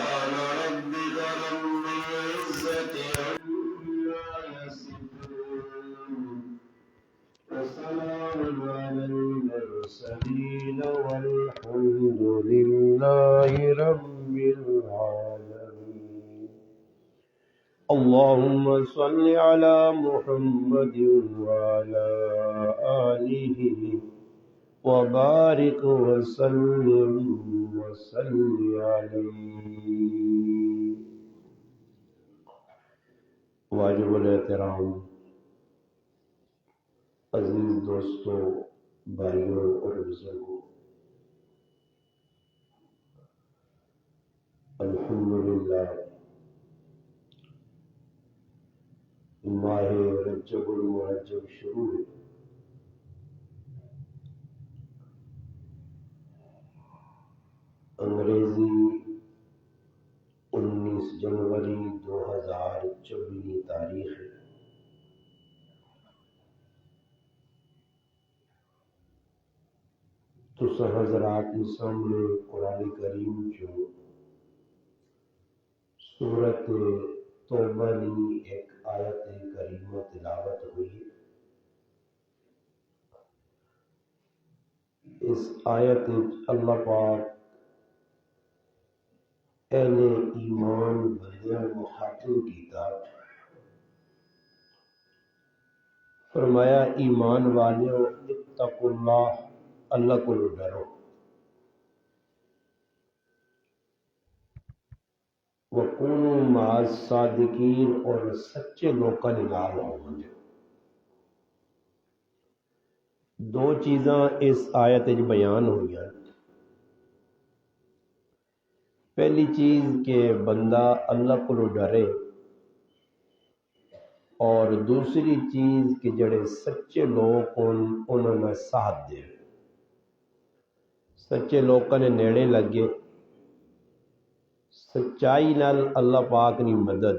ربك رب العزة عما يصفون وسلام على المرسلين والحمد لله رب العالمين. اللهم صل على محمد وعلى آله وبارك وسلم عليه. واجب الاحترام عزیز دوستوں، بھائیوں اور بزرگوں، الحمدللہ ماہ رجب المرجب شروع ہے۔ انگریزی 19 جنوری 2024 تاریخ ہے۔ تو حضرات کے سامنے قرآن کریم جو سورت توبہ کی ایک آیت کریمہ تلاوت ہوئی ہے۔ اس آیت اللہ پاک اہل ایمان بندیاں مخاطب کیتا، فرمایا ایمان والیو اتقوا اللہ، اللہ کو ڈرو، وَكُونُوا مَعَ الصَّادِقِينَ، اور سچے لوکاں دے نال ہون۔ دو چیزاں اس آیت وچ بیان ہوئیاں۔ پہلی چیز کہ بندہ اللہ کو ڈرے، اور دوسری چیز کہ جڑے سچے لوگ انہوں نے ساتھ دے، سچے لوکاں نے نیڑے لگے، سچائی نال اللہ پاک نے مدد۔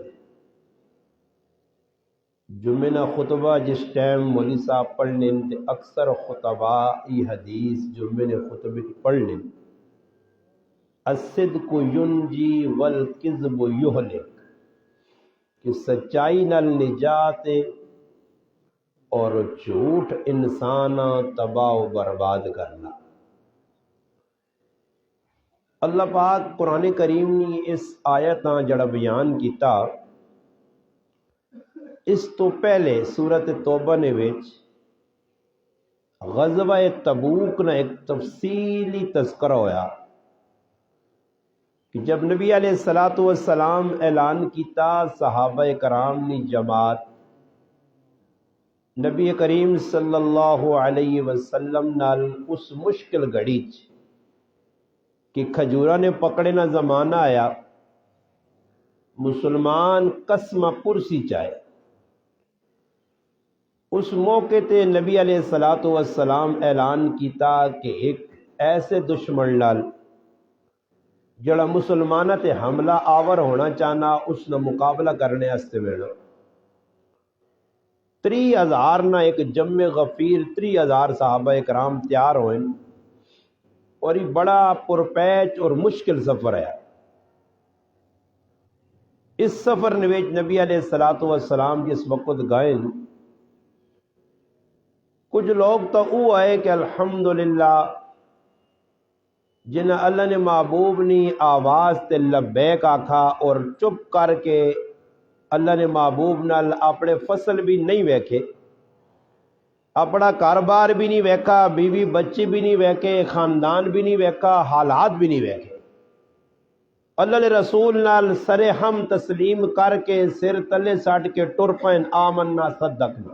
جمعہ نا خطبہ جس ٹائم مولی صاحب پڑھ لیں تے اکثر خطبہ یہ حدیث جمعہ نے خطبے پڑھ لیں، الصدق ینجی والکذب یہلک، کہ سچائی نال نجات اور جھوٹ انسان تباہ و برباد کرنا۔ اللہ پاک قرآن کریم نے اس آیتاں جڑا بیان کیتا، اس تو پہلے سورت توبہ نے وچ غزوہ تبوک نہ ایک تفصیلی تذکرہ ہویا کہ جب نبی علیہ السلام اعلان کیتا، صحابہ کرام نے جماعت نبی کریم صلی اللہ علیہ وسلم نال اس مشکل گھڑی چ کہ کھجورا نے پکڑے نہ زمانہ آیا، مسلمان قسمہ پرسی چاہے، اس موقع تے نبی علیہ السلام اعلان کیتا کہ ایک ایسے دشمن نال جڑا مسلمانہ تے حملہ آور ہونا چاہنا، اس نے مقابلہ کرنے ہستے ویڑا 30,000 نہ ایک جمع غفیر 30,000 صحابہ کرام تیار ہوئے، اور یہ بڑا پرپیچ اور مشکل سفر ہے۔ اس سفر نویج نبی علیہ السلام جس وقت گئے، کچھ لوگ تو وہ آئے کہ الحمدللہ جنہیں اللہ نے محبوب نے آواز تے لبیک آکھا، اور چپ کر کے اللہ نے محبوب نال اپنے فصل بھی نہیں ویکھے، اپنا کاروبار بھی نہیں ویکھا، بیوی بچے بھی نہیں ویکھے، خاندان بھی نہیں ویکھا، حالات بھی نہیں ویکھے، اللہ نے رسول نال سر ہم تسلیم کر کے سر تلے سٹ کے ٹر پین، آمنا صدقنا۔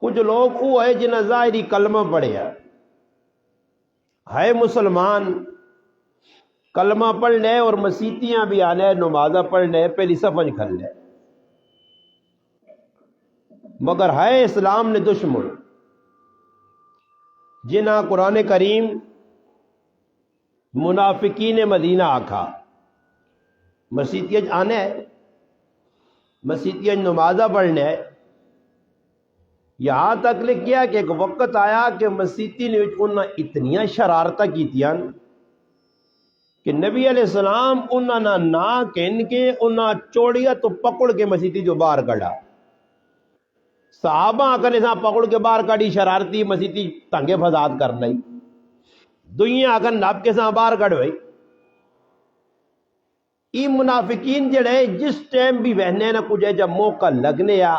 کچھ لوگ وہ ہے جنہیں ظاہری کلمہ پڑھے ہے مسلمان، کلمہ پڑھ لے اور مسیتیاں بھی آنے، نمازہ پڑھ لے، پہلی صفحہ کھل لے، مگر ہے اسلام نے دشمن جنہ قرآن کریم منافقین مدینہ آکھا، مسیتیاں آنے ہے، مسیتیاں نمازہ پڑھنے ہے، یہاں تک لکھیا کہ ایک وقت آیا کہ مسیتی نے انہاں اتنیاں شرارتہ کیتیاں کہ کہ نبی علیہ السلام انہاں نہ کہن کے انہاں چوڑیا تو پکڑ کے مسیتی جو باہر کڑا، صحابہ آکر سا پکڑ کے باہر کڑی شرارتی مسیتی تنگے فساد کر لائی، دنیا آکر نب کے سا باہر کڑ ہوئی۔ ای منافقین جڑے جس ٹائم بھی وہنے نہ کچھ ہے جب موقع لگنے آ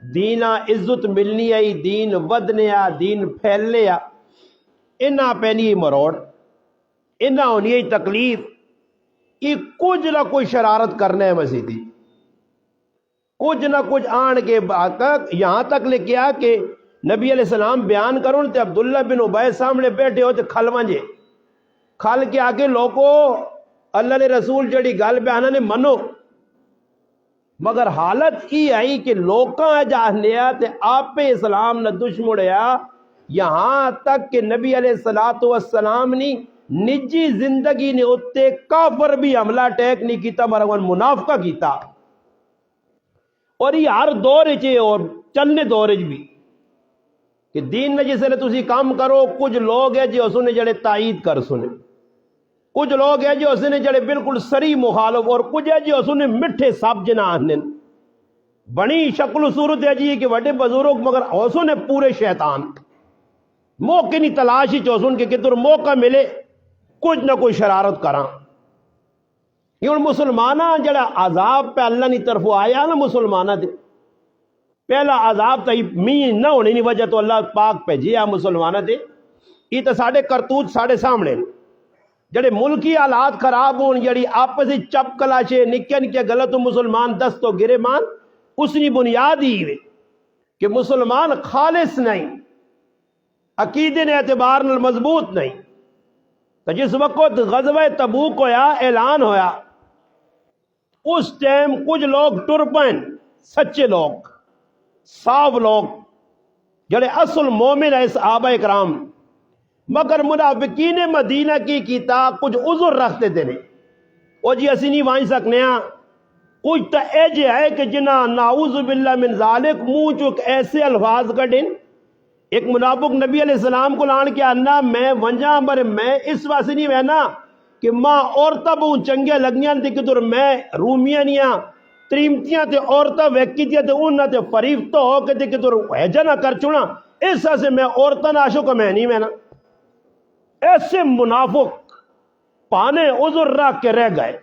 دینہ عزت ملنی آئی، دین ودنے آ، دین پھیلنے آ، انہاں پہنی مروڑ، انہاں ہونی تکلیف، یہ کچھ نہ کوئی شرارت کرنے ہے مسیدی، کچھ نہ کچھ آن کے یہاں تک لے کیا کہ نبی علیہ السلام بیان کروں تے عبداللہ بن ابی سامنے بیٹھے ہو تے کھل ونجے، کھل کے آگے لوگو اللہ نے رسول جڑی گل بیانا نے منو، مگر حالت ای آئی کہ لوکاں جاہنیا تے آپ اسلام نہ دشمڑیا، یہاں تک کہ نبی علیہ السلام نے نجی زندگی نے اتے کافر بھی حملہ ٹیک نہیں کیتا مرغن منافقہ کیتا، اور یہ ہر دور چے اور چلنے دور بھی کہ دین نے جسے تسی کام کرو، کچھ لوگ ہیں جو اسنے جڑے تائید کر سنے، کچھ لوگ ہیں جو اسنے جڑے بالکل سری مخالف، اور کچھ ہے جو اسنے مٹھے سب جنا آہنن بنی شکل و صورت ہے جی کہ وڈے بزرگ، مگر اسنے پورے شیطان موقع نہیں تلاشی چوسن کہ کتر موقع ملے کچھ نہ کوئی شرارت کراں۔ یہ مسلمانہ جڑا عذاب پہ اللہ نے طرف آیا نا مسلمانہ دے، پہلا عذاب تا می نہ ہونے نہیں وجہ تو اللہ پاک پہ جیا مسلمانہ دے، یہ تو ساڑھے کرتوت ساڑھے سامنے جڑے ملکی حالات خراب ہون، جڑی آپسی چپ کلاشے نکے نکے غلط مسلمان دستو گرے مان، اس نے بنیاد ہی ہوئے کہ مسلمان خالص نہیں، عقیدے نے اعتبار نال مضبوط نہیں۔ تو جس وقت غزوہ تبوک ہویا، اعلان ہویا، اس ٹائم کچھ لوگ ٹرپن سچے لوگ، صاف لوگ جڑے اصل مومن ہے صحابہ اکرام، مگر منافقین مدینہ کی کیتا کچھ عذر رکھتے تھے نہیں، وہ جی اسی نہیں وائن سکنے ہیں، کچھ تو ایجے ہے کہ جنہ نعوذ باللہ من ذالک منہ چک ایسے الفاظ کٹیں، ایک منافق نبی علیہ السلام کو لان کے آنا میں ونجا بر میں اس واسے نہیں وینا کہ ماں عورتہ بہن چنگے لگیاں تھی کہ در میں رومیاں نیاں تریمتیاں تے عورتہ ویکیتیاں تے انہاں تے فریفتہ ہو کے تے کہ در حیجہ نہ کر چنا، اس واسے میں عورتہ ناشو کا میں نہیں وینا۔ ایسے منافق پانے عذر رکھ کے رہ گئے،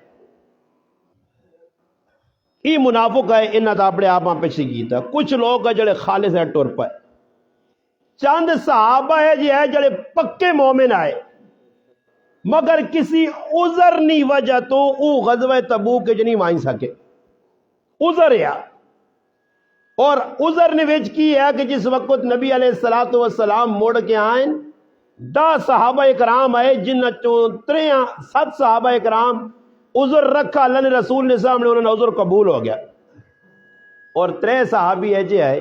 یہ منافق ہے انہاں دا اپنے آپ پہ شکیتا۔ کچھ لوگ ہے جڑے خالص ہے ٹور پائے، چند صحابہ ہے جی ہے جڑے پکے مومن آئے، مگر کسی عذر نہیں وجہ تو او غزوہ تبوک کے جنہیں وائن سکے، عذر ہے، اور عذر نے ویچ کی ہے کہ جس وقت نبی علیہ السلام موڑ کے آئیں 10 صحابہ اکرام آئے، جن 7 صحابہ اکرام عذر رکھا، اللہ نے رسول نے سامنے انہوں نے عذر قبول ہو گیا، اور 3 صحابی ہے جی ہے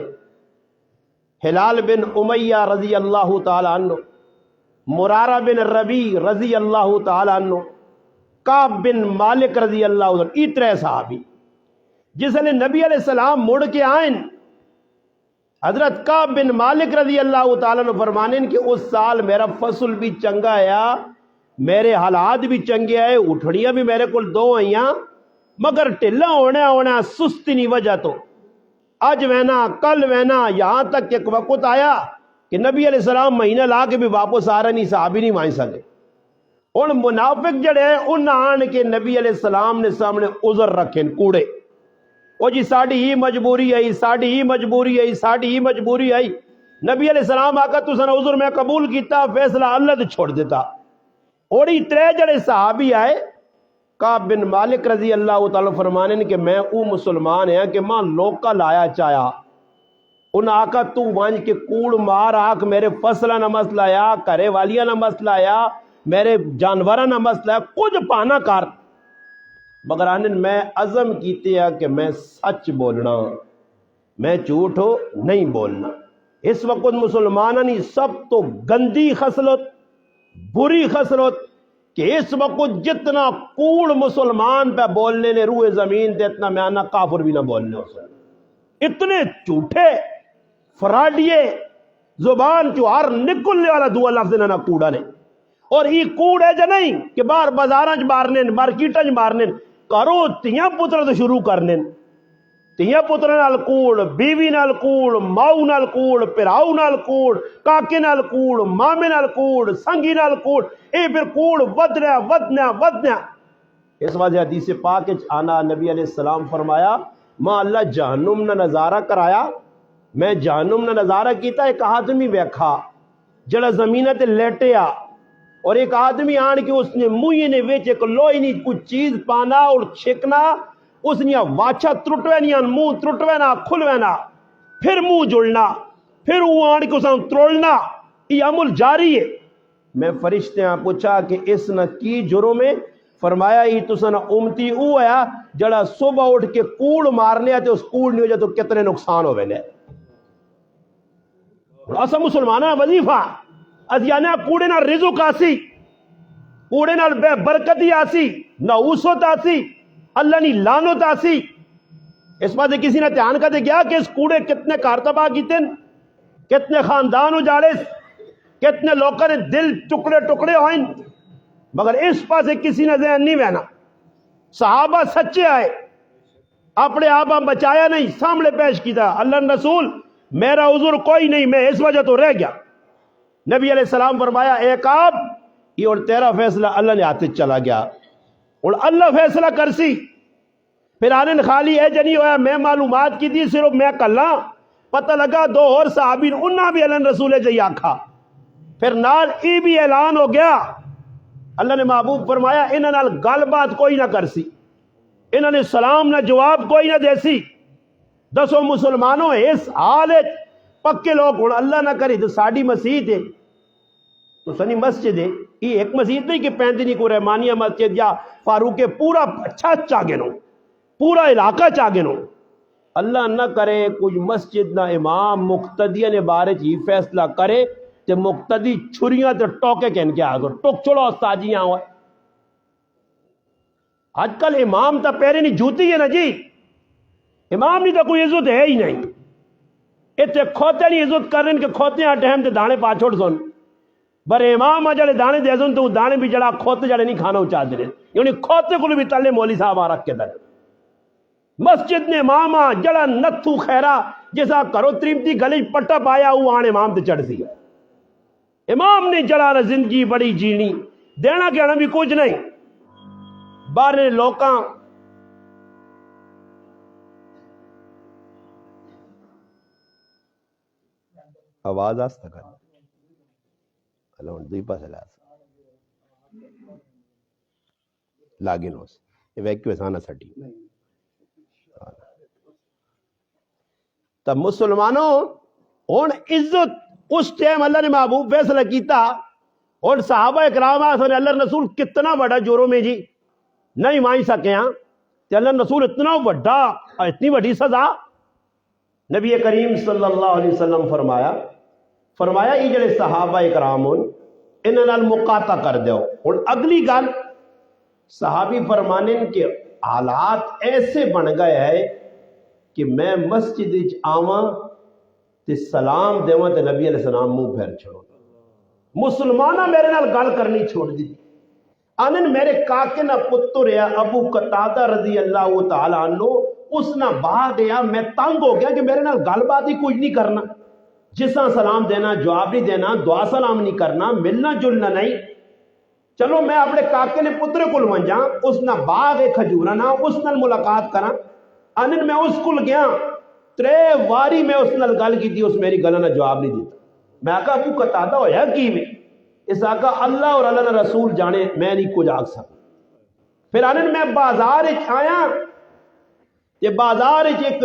ہلال بن امیہ رضی اللہ تعالیٰ عنہ، مرارہ بن ربی رضی اللہ تعالیٰ عنہ، کعب بن مالک رضی اللہ عنہ، یہ 3 صحابی جس نے نبی علیہ السلام مڑ کے آئیں، حضرت کعب بن مالک رضی اللہ تعالیٰ عنہ فرمانے کہ اس سال میرا فصل بھی چنگا آیا، میرے حالات بھی چنگے آئے، اٹھڑیاں بھی میرے کو 2 آئیاں، مگر ٹھلا ہونا سستی نہیں وجہ تو آج وینا کل وینا، یہاں تک کہ ایک وقت آیا کہ نبی علیہ السلام مہینہ لا کے بھی واپس آ رہے نہیں، صحابی نہیں مائن سکے۔ ان منافق جڑے ان آن کے نبی علیہ السلام نے سامنے عذر رکھیں کوڑے، وہ جی ساڑھی ہی مجبوری آئی، ساڑھی ہی مجبوری آئی، ساڑھی ہی مجبوری آئی، نبی علیہ السلام آقا تو سن عذر میں قبول کیتا، فیصلہ اللہ نے چھوڑ دیتا۔ اور یہ 3 جڑے صحابی آئے، کعب بن مالک رضی اللہ تعالیٰ فرمانے کہ میں او مسلمان ہیں کہ ماں لوکا لایا چایا، ان آقا تو وانج کے کوڑ مار آکھ میرے فصلہ نہ مسئلہ آیا، کرے والیاں نہ مسئلہ آیا، میرے جانورہ نہ مسئلہ آیا، کچھ پانا کار، مگر آنن میں عزم کیتے ہیں کہ میں سچ بولنا، میں جھوٹ ہو نہیں بولنا۔ اس وقت مسلمانہ نہیں سب تو گندی خصلت، بری خصلت کہ اس وقت جتنا کوڑ مسلمان پہ بولنے نے روح زمین تے اتنا میں آنا کافر بھی نہ بولنے ہو سکتا، اتنے جھوٹے فراڈیے زبان چو ہر نکلنے والا دعا لفظ نہ کوڑا نے، اور یہ کوڑ ہے جا نہیں کہ باہر بازاراں چ مارنے مارکیٹاں چ مارنے کرو تیاں پتر تو شروع کرنے تیاں پتر نال کوڑ بیوی نال کوڑ ماؤ نال کوڑ پراؤ نال کوڑ کاکے نال کوڑ مامے نال کوڑ سنگی نال کوڑ اے پھر کوڑ ودنا اس وجہ حدیث پاک وچ آنا نبی علیہ السلام فرمایا ماں اللہ جہنم نہ نظارہ کرایا میں جہنم نہ نظارہ کیتا ایک آدمی ویکھا جڑا زمین تے لیٹیا اور ایک آدمی آن کے اس نے منہ نے وچ ایک لوئی نہیں کچھ چیز پانا اور چھکنا اس نے واچھا ترٹوینیا منہ ترٹوینا کھلوینا پھر منہ جڑنا پھر وہ آن کے اسے ترولنا یہ عمل جاری ہے میں فرشتے ہیں پوچھا کہ اس نہ کی جرم ہے فرمایا یہ تو سن امتی او ہے جڑا صبح اٹھ کے کوڑ مارنے تے اس کوڑ نہیں ہو جائے تو کتنے نقصان ہوئے لے اسا مسلمانہ وظیفہ ازیانا کوڑے نال رزق آسی کوڑے نال بے برکتی آسی نحوست آسی اللہ نی لعنت آسی اس بات کسی نے دھیان کا دے گیا کہ اس کوڑے کتنے کار تباہ کیتے کتنے خاندان اجاڑے کتنے لوگوں نے دل ٹکڑے ٹکڑے ہوئے مگر اس پاس کسی نے ذہن نہیں بہنا صحابہ سچے آئے اپنے آبا بچایا نہیں سامنے پیش کیتا اللہ رسول میرا عذر کوئی نہیں میں اس وجہ تو رہ گیا نبی علیہ السلام فرمایا ایک آپ یہ اور تیرا فیصلہ اللہ نے ہاتھ چلا گیا اور اللہ فیصلہ کرسی پھر آنے خالی ہے جنی ہویا میں معلومات کی تھی صرف میں کلا پتہ لگا دو اور صحابین انہاں بھی اللہ رسول جی آکھا پھر نال ای بھی اعلان ہو گیا اللہ نے محبوب فرمایا انہاں نال گل بات کوئی نہ کرسی انہاں نے سلام نہ جواب کوئی نہ دیسی دسو مسلمانوں اس حال پکے لوگ ہوں اللہ نہ کرے تو ساڑی مسجد ہے تو سنی مسجد ہے یہ ایک مسجد نہیں کہ پینتنی کو رحمانیہ مسجد یا فاروق پورا اچھا چاگے نو پورا علاقہ چاگے نو اللہ نہ کرے کچھ مسجد نہ امام مقتدیہ نے بارے ہی فیصلہ کرے کہ مقتدی چھریاں تے ٹوکے کہن کے آگو ٹوک چھوڑو استاجیاں ہوئے آج کل امام تا پیرے نہیں جوتی ہے نا جی امام نہیں تو کوئی عزت ہے ہی نہیں اتنے کھوتے نہیں عزت کر رہے ہیں کہ کھوتے ہیں ٹائم تے دانے پا چھوڑ سن بر امام جڑے دانے دے سن تو دانے بھی جڑا کھوتے جڑے نہیں کھانا اچا دے یعنی کھوتے کو بھی تلے مولی صاحب آ رکھ کے در مسجد نے امام جڑا نتھو خیرہ جیسا کرو تریمتی گلی پٹا پایا وہ آن امام تے چڑھ سی امام نے جڑا زندگی بڑی جینی دینا کہنا بھی کچھ نہیں باہر لوکاں آواز آستا کر اللہ دوی پاس لاگن ہوس یہ ویکیو ایسانا سٹی تب مسلمانوں ہون عزت اس ٹائم اللہ نے محبوب فیصلہ کیتا اور صحابہ اکرام آسان اللہ رسول کتنا بڑا جرم ہے جی نہیں مانی سکے ہاں کہ اللہ رسول اتنا بڑا اتنی بڑی سزا نبی کریم صلی اللہ علیہ وسلم فرمایا یہ جڑے صحابہ اکرام انہاں نال مقاطع کر دیو اور اگلی گل صحابی فرمانے کہ حالات ایسے بن گئے ہے کہ میں مسجد وچ آواں تے سلام دیواں تے نبی علیہ السلام منہ پھیر چھوڑو مسلمانہ میرے نال گل کرنی چھوڑ دی آنن میرے کاکے نہ پتر ہے ابو قتادہ رضی اللہ تعالیٰ عنہ اس نہ باہر گیا میں تنگ ہو گیا کہ میرے نال گل بات ہی کچھ نہیں کرنا جس طرح سلام دینا جواب نہیں دینا دعا سلام نہیں کرنا ملنا جلنا نہیں چلو میں اپنے کاکے نے پتر کو لونجا اس نہ باغ کھجورا نہ اس نال ملاقات کرا انن میں اس کو گیا ترے واری میں اس نال گل کی تھی اس میری گل نہ جواب نہیں دیتا میں آقا ابو قتادہ ہویا کی میں اس آقا اللہ اور اللہ نے رسول جانے میں نہیں کچھ آگ سکتا پھر انن میں بازار آیا یہ بازار ایک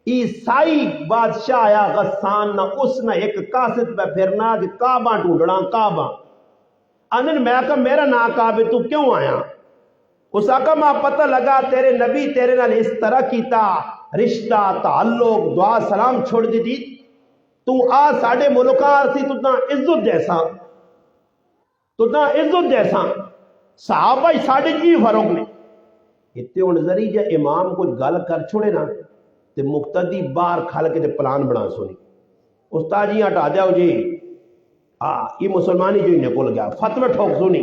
عیسائی بادشاہ آیا غسان نہ اس نہ ایک قاصد پہ پھرنا کہ کعبہ ڈھونڈنا کعبہ انن میں کہا میرا نا کعبے تو کیوں آیا اس آقا ماں پتہ لگا تیرے نبی تیرے نال اس طرح کیتا رشتہ تعلق دعا سلام چھوڑ دی تھی تو آ ساڑھے ملکہ سی تو اتنا عزت جیسا صحابہ ساڑھے جی فروغ نے اتنے ان ذریعہ امام کچھ گل کر چھوڑے نا تے مقتدی باہر کھل کے تے پلان بنا سونی استاد جی ہٹا جاؤ جی یہ مسلمانی جو انہیں کل گیا فتوے ٹھوک سنی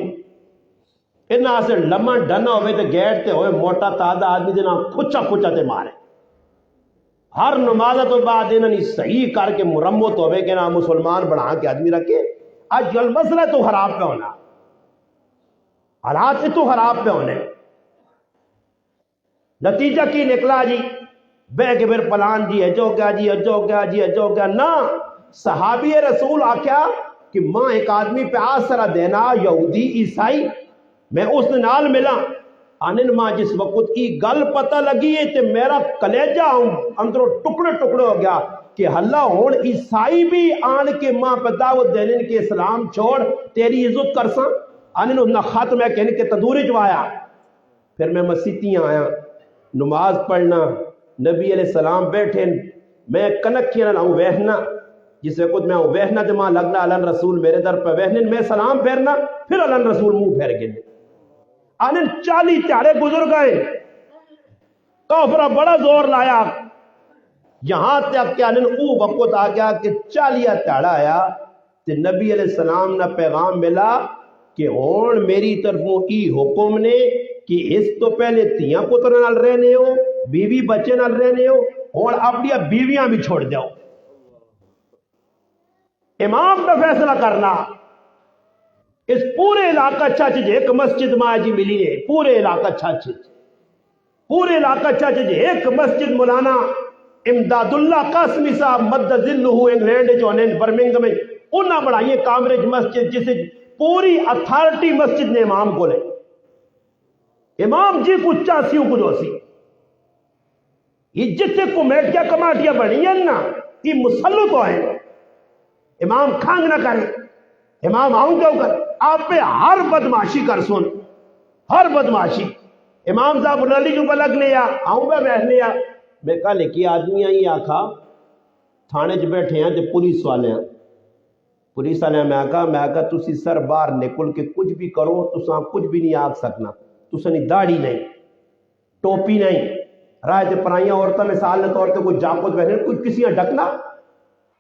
انہاں سے لمحہ ڈنا ہوئے تے گیٹ تے ہوئے موٹا تازہ آدمی دینا کھچا کھچا تے مارے ہر نماز تو بعد انہوں نے صحیح کر کے مرمت ہوئے کہ نا مسلمان بڑھا کے آدمی رکھے آج جل مسئلہ تو خراب پہ ہونا حالات سے تو خراب پہ ہونے نتیجہ کی نکلا جی بہ کے پھر پلان جی اجو گیا جی اجو گیا جی اجو گیا نا صحابی رسول آکھیا کہ ماں ایک آدمی پہ آسرا دینا یہودی عیسائی میں اس نال ملا آنن ماں جس وقت کی گل پتہ لگی ہے تے میرا کلیجہ اندروں ٹکڑے ٹکڑے ہو گیا کہ ہلا ہون عیسائی بھی آن کے ماں پہ دعوت دینن کے اسلام چھوڑ تیری عزت کرساں آنن انہا خاتم ہے کہنے کے تدوری جو آیا پھر میں مسیتیاں آیا نماز پڑھنا نبی علیہ السلام بیٹھے میں کنکھیاں نہ ہوں وہنا جس وقت میں ہوں وہنا جمع لگنا علن رسول میرے در پہ وہنن میں سلام پھیرنا پھر علن رسول منہ پھیر گئے آنن 40 تیارے گزر گئے کافرہ بڑا زور لایا یہاں تک کہ آنن او وقت آ گیا کہ 40 تیارہ آیا کہ نبی علیہ السلام نے پیغام ملا کہ ہون میری طرفوں ای حکم نے کہ اس تو پہلے تیاں پتر نال رہنے ہو بیوی بچے نال رہنے ہو اور اپنی بیویاں بھی چھوڑ جاؤ امام کا فیصلہ کرنا اس پورے علاقہ چچ جے ایک مسجد ماں جی ملی ہے پورے علاقہ چچ پورے علاقہ چچ جے ایک مسجد مولانا امداد اللہ قاسمی صاحب مد ذلہ انگلینڈ جو انہیں برمنگم میں انہاں بڑھائیے کامریج مسجد جسے پوری اتھارٹی مسجد نے امام کو لے امام جی کو چاسیوں کو دوسی یہ جتے کمیٹیاں کماٹیاں بڑھی ہیں نا یہ مسلط ہوئے امام کھانگ نہ کرے امام آؤں کیوں کر آپ پہ ہر بدماشی کر سن ہر بدماشی امام صاحب نالی جو بلگ لیا آؤں پہ بیٹھ لیا میں کہا لکھی آدمی آئی آکھا تھانے جو بیٹھے ہیں جو پولیس والے ہیں پولیس والے میں آکھا تسی سر باہر نکل کے کچھ بھی کرو تساں کچھ بھی نہیں آگ سکنا تسانی داڑھی نہیں ٹوپی نہیں رائے تے پرائیاں عورتیں مثال نے طور تے کوئی جاکت بیٹھنے کوئی کسی ڈکنا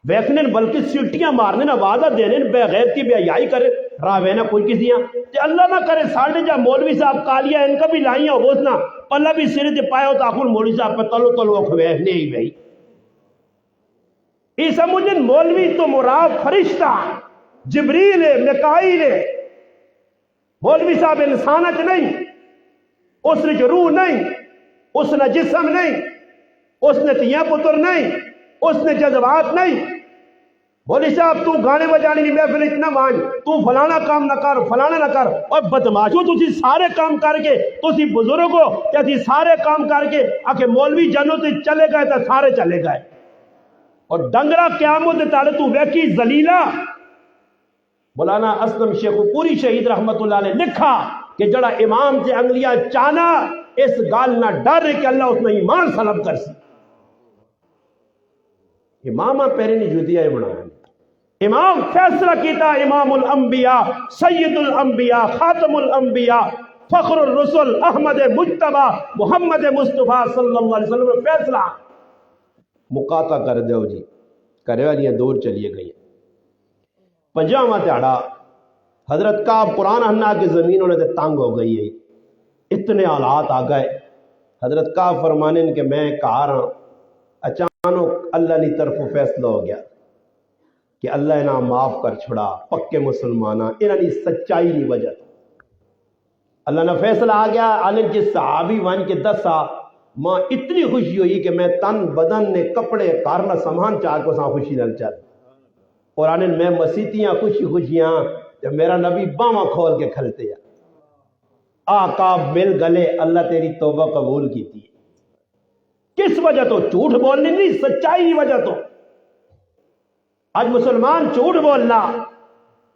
ویکھنے بلکہ سلٹیاں مارنے نہ وعدہ دینے بے غیرتی بے حیائی کرے راوے نہ کوئی کسیاں تے اللہ نہ کرے ساڑھے جا مولوی صاحب کالیا ان کا بھی لائیاں ہوسنا پلہ بھی سرے دے پائے ہوتا آخر مولوی صاحب پہ تلو تلو اکھوینے ہی بھئی یہ سمجھن مولوی تو مراد فرشتہ جبریل مکائیل مولوی صاحب انسانت نہیں اس نے جو روح نہیں اس نے جسم نہیں اس نے تیاں پتر نہیں اس نے جذبات نہیں مولوی صاحب تو گانے بجانے نہیں محفل اتنا مان تو فلانا کام نہ کر فلانا نہ کر اور بدماشو تو سارے کام کر کے تو بزرگ ہو کہ سارے کام کر کے آکے مولوی جنوں سے چلے گئے تو سارے چلے گئے اور ڈنگرا قیامت تالے تو ویکی ذلیلہ مولانا اسلم شیخ پوری شہید رحمت اللہ علیہ لکھا کہ جڑا امام سے انگلیاں چانا اس گال نہ ڈر کہ اللہ اس میں ایمان سلب کر سی امامہ پہرے نہیں جودیا بنایا امام فیصلہ کیتا امام الانبیاء سید الانبیاء خاتم الانبیاء فخر الرسل احمد مجتبہ محمد مصطفیٰ صلی اللہ علیہ وسلم فیصلہ مقاطع کر دیو جی کرے والیاں دور چلیے گئی 50واں تہاڑا حضرت کا قرآن ہننا کی زمین انہیں تے تنگ ہو گئی ہے اتنے حالات آ گئے حضرت کا فرمانے کہ میں کہا رہا اچانک اللہ نے طرف فیصلہ ہو گیا کہ اللہ انہاں معاف کر چھڑا پکے مسلمانہ انہاں نے سچائی نہیں وجہ اللہ نے فیصلہ آ گیا عالم کے صحابی وان کے 10 ماں اتنی خوشی ہوئی کہ میں تن بدن نے کپڑے کارنا سامان چاہ کو ساں خوشی نل چل اور آنن میں مسیتیاں خوشی خوشیاں جب میرا نبی باواں کھول کے کھلتے ہیں آقا مل گلے اللہ تیری توبہ قبول کی تھی کس وجہ تو جھوٹ بولنے نہیں سچائی کی وجہ تو آج مسلمان جھوٹ بولنا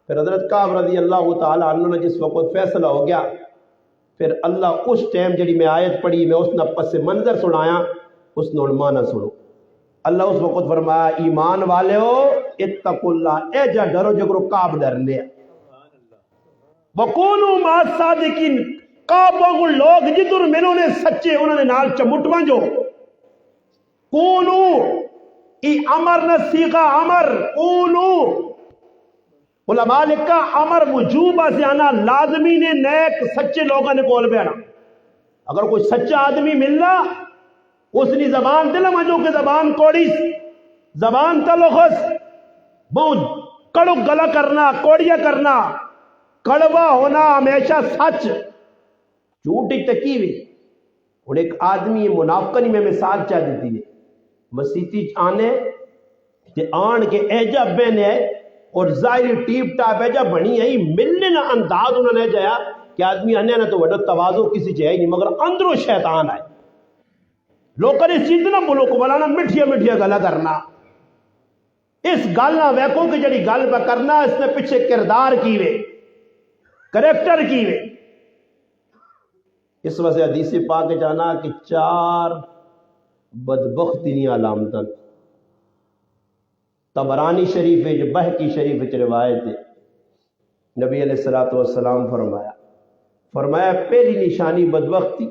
پھر حضرت کعب رضی اللہ تعالیٰ عنہ نے جس وقت فیصلہ ہو گیا پھر اللہ اس ٹائم جڑی میں آیت پڑھی میں اس نے پس منظر سنایا اس نے علماء سنو اللہ اس وقت فرمایا ایمان والے ہو اتقوا اللہ اے جا ڈرو جگرو کعب ڈر لیا وَقُونُوا مَعَ الصَّادِقِينَ کعبوں کو لوگ جدر منوں نے سچے انہوں نے نال چمٹواں جو کونو ای امر نہ سیغا امر کونو علماء لکھا امر وجوب سے آنا لازمی نے نیک سچے لوگوں نے کول بیانا. اگر کوئی سچا آدمی ملنا اس نے زبان دل مجھو کہ زبان کوڑی زبان تلخص بہت کڑو گلا کرنا کوڑیا کرنا کڑوا ہونا ہمیشہ سچ جھوٹ ایک تکیوی. اور ایک آدمی منافقنی میں مثال چاہ دیتی ہے مسیتی آنے تے آن کے ایجا بہنے ہے اور ظاہری ٹیپ ٹاپ ایجا بنی ہے ملنے نہ انداز انہوں نے جایا کہ آدمی آنے نہ تو وڈا توازو کسی چاہے نہیں مگر اندروں شیطان آئے. لوگوں نے جتنا ملوک بلانا مٹھیا مٹھیا گلا کرنا اس گل نہ ویکو کہ جڑی گل پہ کرنا اس نے پیچھے کردار کی وے کریکٹر کی وے. اس وجہ حدیث پاک جانا کہ 4 بدبختی علامتاں طبرانی شریف ہے جو بہقی شریف ہے روایت ہے. نبی علیہ الصلوۃ والسلام فرمایا پہلی نشانی بدبختی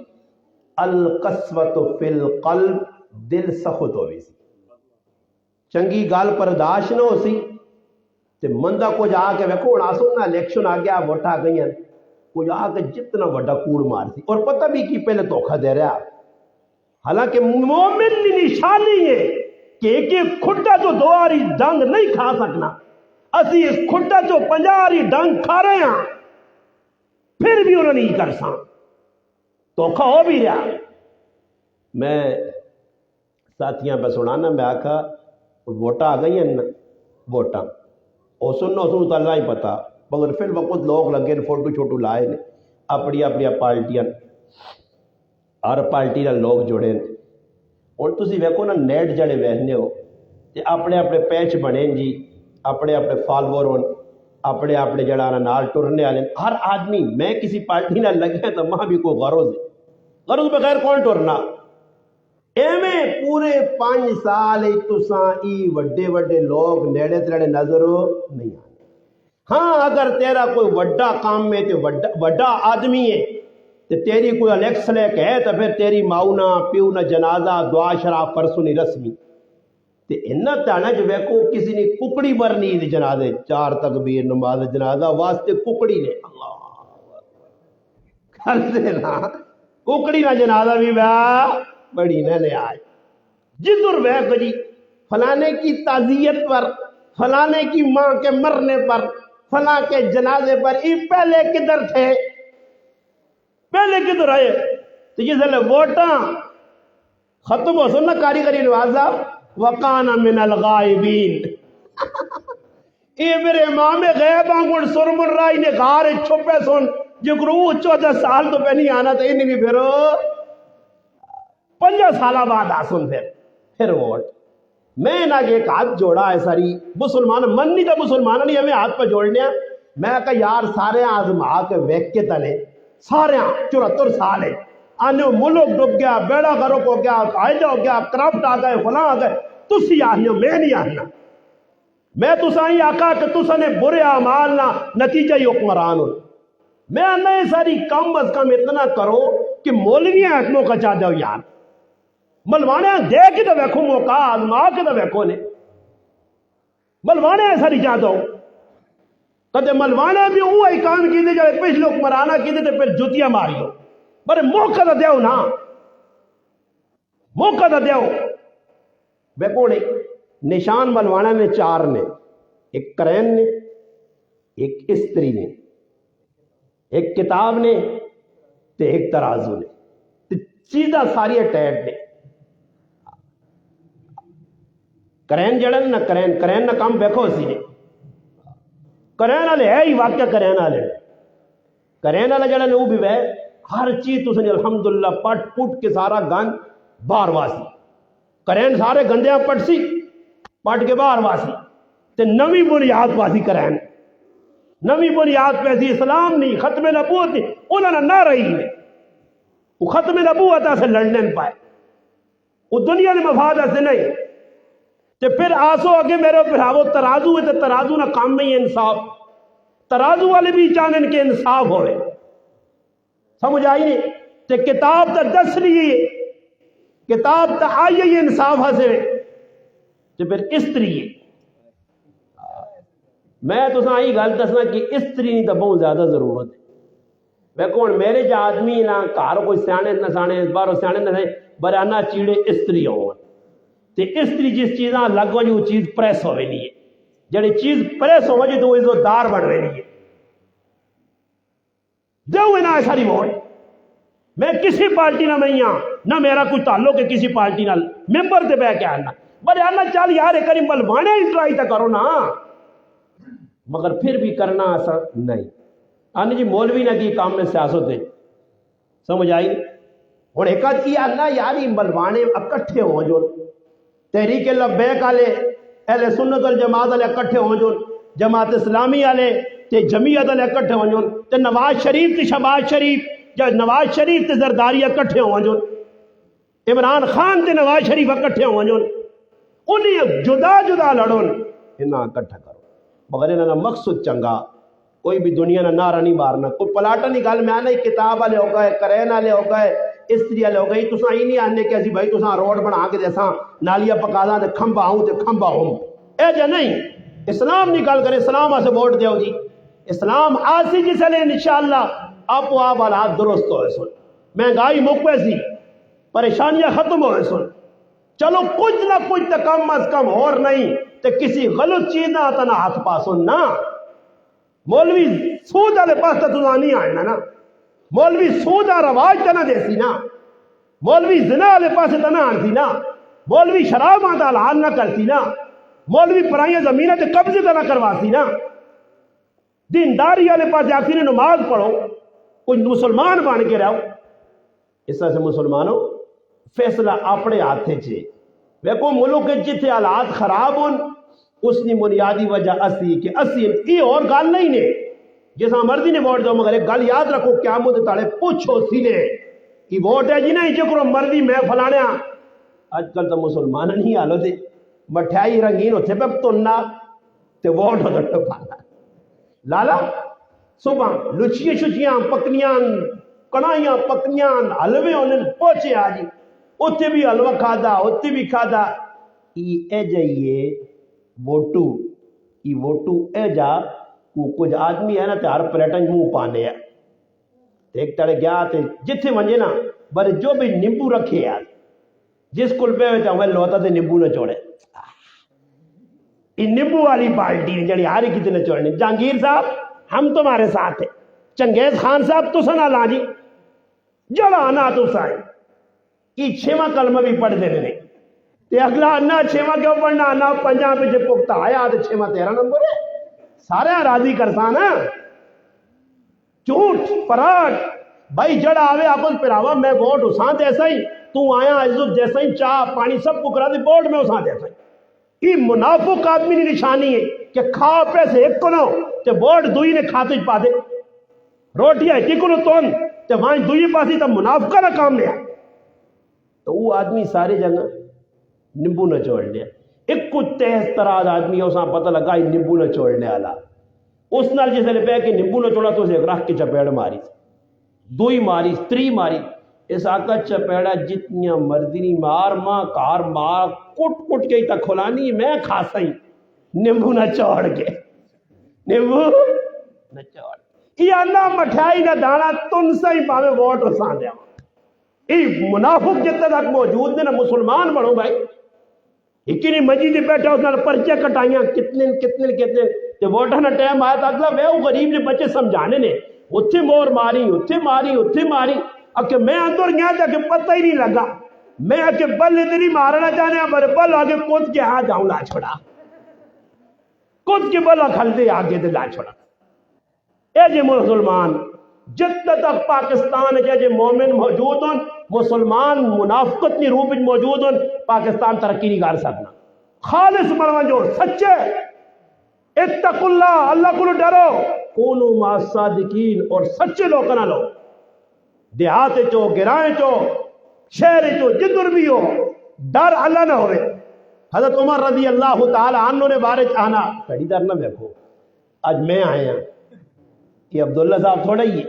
القسوۃ فی القلب دل سخت ہوئی سی چنگی گال برداشت نہ ہو سی تے مندہ کو جا کے ویکھو آسو نہ الیکشن آ گیا ووٹاں گئیں کو جا کے جتنا بڑا کوڑ مار سی اور پتہ بھی کی پہلے دھوکہ دے رہا. حالانکہ مومن کی نشانی ہے کہ ایک کھٹا جو 2 آری ڈنگ نہیں کھا سکنا اسی اس کھٹا جو 50 آری ڈنگ کھا رہے ہیں پھر بھی انہوں نے نہیں کر سا دھوکہ ہو بھی رہا. میں ساتھیاں پہ سنانا میں آکھا ووٹاں آ گئی ہیں ووٹاں اور سننا تو اللہ ہی پتا مگر پھر وقت لوگ لگے فوٹو چھوٹو لائے نے اپنی اپنی پارٹیاں ہر پارٹی نال لوگ جڑے نے. اور تسی ویکھو نا نیٹ جڑے وہنے ہو تے اپنے اپنے پیچ بنے جی اپنے اپنے فالوور ہون اپنے اپنے جڑا نال ٹرنے والے ہر آدمی میں کسی پارٹی نال لگیا تو وہاں بھی کوئی غرض بغیر کون ٹرنا ایویں پورے 5 سال تساں ای وڈے وڈے لوگ نیڑے تیڑے نظر نہیں آنے. ہاں اگر تیرا کوئی وڈا کام ہے تو وڈا آدمی ہے تو تیری کوئی الیکس لیک ہے تو پھر تیری ماؤنا پیونا جنازہ دعا شراب پرسونی رسمی تے انہاں تانا جو ویکو کسی نے ککڑی برنی دی جنازے 4 تکبیر نماز جنازہ واسطے ککڑی نے اللہ کر دینا ککڑی نہ جنازہ بھی بڑی نہ لے آئے جدر ویکو جی فلانے کی تعزیت پر فلانے کی ماں کے مرنے پر فلاں کے جنازے پر ای پہلے کدھر تھے پہلے کدھر آئے تو جس لئے ووٹاں ختم ہو سننا کاریگری نوازہ وَقَانَ مِنَ الْغَائِبِينَ اے میرے امام غیب آنگوڑ سرمن رائی نے غار چھپے سن جکرو 14 سال تو پہ نہیں آنا تو انہیں بھی پھر 5 سالہ بعد آسن پھر ووٹ میں نہ کہ ایک ہاتھ جوڑا ہے ساری مسلمان من نہیں تھا مسلمان نہیں ہمیں ہاتھ پہ جوڑنے میں کہا یار سارے آزما کے ویک کے تلے سارے 74 سال ہے آنے ملک ڈب گیا بیڑا گرک ہو گیا قائدہ ہو گیا کرپٹ آ گئے فلاں آ گئے تسی آہنیو میں نہیں آہنا میں تسا ہی آقا کہ تسا نے برے اعمال نہ نتیجہ ہی حکمران ہو میں آنا یہ ساری کم از کم اتنا کرو کہ مولویاں حکموں کا چاہ جاؤ یار ملوانے دے کے تو ویکھو موقع آزما کے تو ویکھو نے ملوانے ساری چاہ دو کہتے ملوانے بھی وہ ہی کام کی دے جائے پچھلے حکمرانہ کی دے تو پھر جتیاں ماریو بڑے موقع تو دیو نا موقع تو دیو ویکھو نے نشان ملوانا نے 4 نے ایک کرین نے ایک استری نے ایک کتاب نے تے ایک ترازو نے تے چیزاں ساری ٹیٹ نے کرین جڑن نہ کرین نہ کام بیکھو سی نے کرین والے ہے ہی واقعہ کرین والے جڑن وہ بھی وے ہر چیز تو سنی الحمدللہ پٹ پٹ کے سارا گن باہر واسی کرین سارے گندیاں پٹ سی پٹ کے باہر واسی تے نوی بنیاد واسی کرین نوی بنیاد پہ سی اسلام نہیں ختم نبوت نہیں انہوں نے نہ رہی ہے وہ ختم نبوت سے لڑنے پائے وہ دنیا نے مفاد سے نہیں تے پھر آسو اگے میرے پھراو ترازو ہے تے ترازو نہ کام میں ہی انصاف ترازو والے بھی چاہنے کے انصاف ہوئے سمجھ آئی نہیں تے کتاب تا دس رہی ہے کتاب تا آئی ہے انصاف سے تے پھر اس طریقے میں تو آئی گل دسنا کہ استری نہیں تو بہت زیادہ ضرورت ہے. ویکو ہوں میرے جو آدمی نہ گھر کوئی سیانے نہ سانے باہر سیانے نہ برانا چیڑے استری ہو استری جس چیزاں لگ وجہ وہ چیز پریس ہو نہیں ہے. جڑی چیز پریس ہو وجہ تو وہ عزت دار بن رہی ہے. دو نہ ساری ووٹ. میں کسی پارٹی نہ نہیں ہاں نہ میرا کوئی تعلق ہے کسی پارٹی نہ ممبر سے بہ کے آنا بڑے آنا چل یار ایک بلوانے ٹرائی تو کرو نا مگر پھر بھی کرنا ایسا نہیں. آنے جی مولوی نہ کی کام میں سیاست ہے سمجھ آئی. اور ایک آدھ آنا یار یہ بلوانے اکٹھے ہو جو تحریک لبیک والے اہل سنت والجماعت والے اکٹھے ہو جو جماعت اسلامی والے تے جمعیت والے اکٹھے ہو جو تے نواز شریف تے شہباز شریف یا نواز شریف تے زرداری اکٹھے ہو جو عمران خان تے نواز شریف اکٹھے ہو جو انہیں جدا جدا لڑو انہاں اکٹھا کرو مگر انہاں مقصد چنگا. کوئی بھی دنیا نہ نعرہ نہیں مارنا کوئی پلاٹا نہیں گل میں نہیں کتاب والے ہو گئے کرین والے ہو گئے استری والے ہو گئے تساں ہی نہیں آنے کہ بھائی تساں روڈ بنا کے جیسا نالیاں پکا دا تے کھمبا ہوں تے کھمبا ہوں اے جے نہیں. اسلام نہیں گل کرے اسلام آسے ووٹ دیو جی اسلام آسی جسے لے انشاءاللہ آپ و آپ حالات درست ہوئے سن مہنگائی مکوے سی پریشانیاں ختم ہوئے سن چلو کچھ نہ کچھ تو کم از کم اور نہیں تے کسی غلط چیز نہ آتا نہ ہاتھ پاسن نہ. مولوی سود والے پاس تو نہیں آئے نا مولوی سود کا رواج تو نہ دے سی نا مولوی زنا والے پاس تو نہ آن سی نا مولوی شراب کا حلال نہ کرتی نا مولوی پرائیاں زمینیں تے قبضے تو نہ کروا سی نا دینداری والے پاس آخری نے نماز پڑھو کچھ مسلمان بن کے رہو. اس طرح سے مسلمانوں فیصلہ اپنے ہاتھ چ ویکو ملک جتنے حالات خراب ہون اس کی بنیادی وجہ اسی کہ اسی یہ اور گل نہیں نے جسا مرضی نے ووٹ دو مگر ایک گل یاد رکھو قیامت تالے پوچھو سی نے کہ ووٹ ہے جی نہیں جکرو مرضی میں فلانے اج کل تو مسلمان نہیں حالو دے مٹھائی رنگین ہوتے پہ تننا تے ووٹ ہو تو پانا لالا صبح لچیاں شچیاں پکنیاں کڑائیاں پکنیاں حلوے ہونے پہنچے آجی اتنے بھی حلوہ کھادا اتنے بھی کھادا اے جائیے ووٹو ای ووٹو اے جا کو کچھ آدمی ہے نا تے ہر پلیٹن منہ پانے ہیں ایک طرح گیا تے جتھے منجے نا بر جو بھی نیمبو رکھے یار جس کل پہ ہوئے وہ لوتا تے نیمبو نہ چھوڑے یہ نیمبو والی پارٹی ہے جڑی ہاری کتنے چھوڑنے. جہانگیر صاحب ہم تمہارے ساتھ ہیں چنگیز خان صاحب تو سنا لاجی جڑا آنا تو سائیں یہ چھواں کلمہ بھی پڑھ دینے نے تے اگلا انا چھواں کیوں پڑھنا انا پنجاں پہ جب پکتا آیا تے چھواں 13 نمبر ہے سارے راضی کرسانا جھوٹ پراٹ بھائی جڑا آوے آپس پراوا میں ووٹ اسان دیسا ہی تو آیا عزت جیسا ہی چاہ پانی سب کو کرا دی ووٹ میں اسان دیسا ہی. یہ منافق آدمی کی نشانی ہے کہ کھا پیسے ایک کنو تے ووٹ دوئی نے کھاتے پا دے روٹی ہے کی کنو تون تے وہاں دوئی پاسی تا منافقہ نہ کام لیا تو وہ آدمی سارے جگہ نیمبو نہ چھوڑ لیا. ایک کچھ تیز تراز آدمی ہے اساں پتہ لگا یہ نیمبو نہ چھوڑنے والا اس نال جسے نے پہ کہ نیمبو نہ چھوڑا تو اسے رکھ کے چپیڑ ماری دوئی ماری تری ماری اس آقا چپیڑا جتنیاں مرضی مار ماں کار مار کٹ کٹ کے تک کھلانی میں کھا سئی نیمبو نہ چھوڑ کے نیمبو نہ چھوڑ یہ اللہ مٹھائی نہ دانا تن سئی پاوے ووٹ رسان دیا. یہ منافق جتنے تک موجود نے نا مسلمان بڑھو بھائی ایکنی مسجد بیٹھا اس نے پرچے کٹائیاں کتنے تے ووٹاں نہ ٹائم آیا تو اگلا وہ غریب نے بچے سمجھانے نے اتھے مور ماری اتھے ماری اکے میں اندر گیا جا کے پتہ ہی نہیں لگا میں اکے بل اتنی مارنا چاہنے ہیں پر بل آگے کود کے ہاں جاؤں لا چھوڑا کود کے بل کھل دے آگے دے لا چھوڑا. اے جے مسلمان جتنے تک پاکستان ہے جے مومن موجود ہوں مسلمان منافقت کی روپ موجود ہوں پاکستان ترقی نہیں کر سکنا. خالص بنو جو سچے اتقوا اللہ اللہ کو ڈرو کونوا مع الصادقین اور سچے لوگ نہ لو دیہات چو گرائیں چو شہر چو جدر بھی ہو ڈر اللہ نہ ہوئے. حضرت عمر رضی اللہ تعالی عنہ نے بارے آنا کڑی در نہ دیکھو آج میں آیا کہ عبداللہ صاحب تھوڑا ہی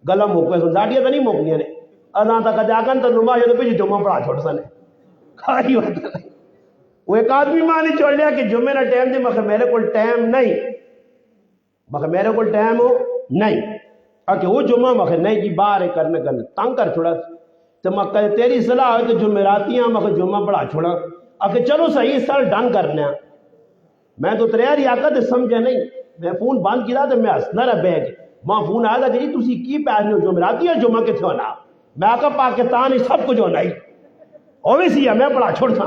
گلا موکے سن ساڑیاں تو نہیں موکنیاں نے ادھا تک جاگن تو نماز تو پیچھے جمعہ پڑھا چھوڑ سنے کھاری ہوتا ہے وہ ایک آدمی ماں نہیں چھوڑ لیا کہ جمعے نہ ٹائم دے مگر میرے کو ٹائم نہیں، مگر میرے کو ٹائم ہو نہیں کہ وہ جمعہ مگر نہیں جی باہر کرنے تنگ کر چھوڑا تو میں کہے تیری صلاح ہے تو جمعراتیاں مگر جمعہ بڑھا چھوڑا چلو صحیح سر ڈن کرنے میں تو تیاری آقا تو سمجھے نہیں، میں فون بند کیا تو میں ہسنا رہا بیگ ماں فون آیا کہ جی تسی کی پیار نہیں ہو جمعراتی جمعہ کتنے ہونا، میں آقا پاکستان ہی سب کچھ ہونا ہی اوی سی ہے میں بڑا چھوڑتا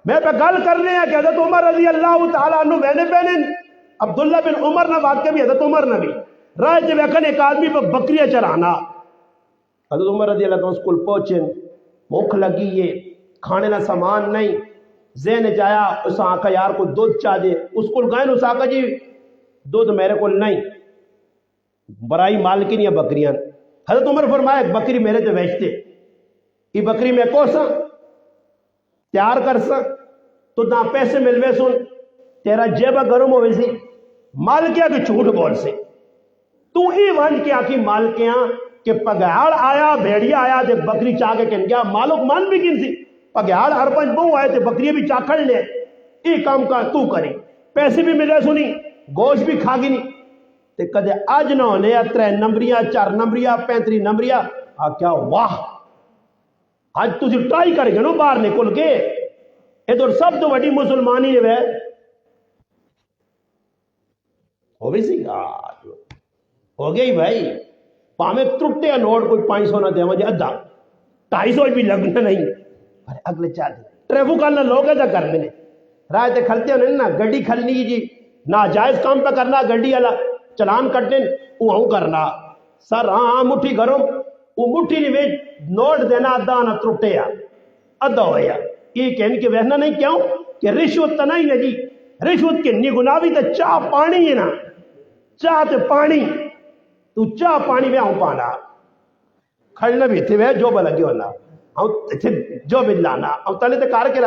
میں پہ گل کرنے ہیں کہ حضرت عمر رضی اللہ تعالیٰ عنہ بہنے بہنے عبداللہ بن عمر نہ واقع بھی حضرت عمر نہ بھی رائے جب ایکن ایک آدمی پہ بکریاں چرانا حضرت عمر رضی اللہ تعالیٰ اسکول پہنچے بھوک لگی ہے کھانے نہ سامان نہیں ذہن جایا اس آقا یار کو دودھ چاہ دے اس کو گئے اس آقا جی دودھ میرے کو نہیں برائی مالکی نہیں ہے بکریاں حضرت عمر فرمایا بکری میرے تو بیچتے یہ بکری میں کو سا تیار کر سا تو نہ پیسے ملوے سن تیرا جیبہ گرم ہوئے سی مالکیاں کے جھوٹ بول سے تو ہی ون کیا کی مالکیاں کہ پگیاڑ آیا بھیڑیا آیا دے بکری چاہ کے کن گیا مالک مان بھی کن سی پگیاڑ ہر پنج بہو آئے تھے بکریاں بھی چاکھڑ لے یہ کام کا تو کرے پیسے بھی ملے سنی گوشت بھی کھا گی نہیں تے کدے آج نہ ہونے یا 3 نمبریاں 4 نمبریاں 35 نمبریاں کیا واہ آج تسی ٹرائی کر گئے نو باہر نکل کے ادھر سب تو بڑی مسلمانی ہے وہ ہو بھی سی ہو گئی بھائی پامیں ترٹے نوٹ کوئی 500 نہ دے مجھے ادھا 250 بھی لگنا نہیں اگلے 4 دن ٹریفک کرنا لوگ ایسا کر دینے رائے تے کھلتے ہونے نا گڑی کھلنی جی ناجائز کام پہ کرنا گڑی والا چلان کٹنے وہ کرنا سر ہاں مٹھی گرم وہ مٹھی نہیں ویچ نوٹ دینا ادھا نہ ترٹے ادھا ہویا یہ کہنے کہ وہنا نہیں کیوں کہ رشوت تو نہیں لگی رشوت کے نی گناوی تو چاہ پانی ہے نا چاہ تے پانی تو چاہ پانی میں آؤں پانا کھڑنا بھی تھے وہ جو بلگی ہونا جو بلانا اور تلے تے کار کے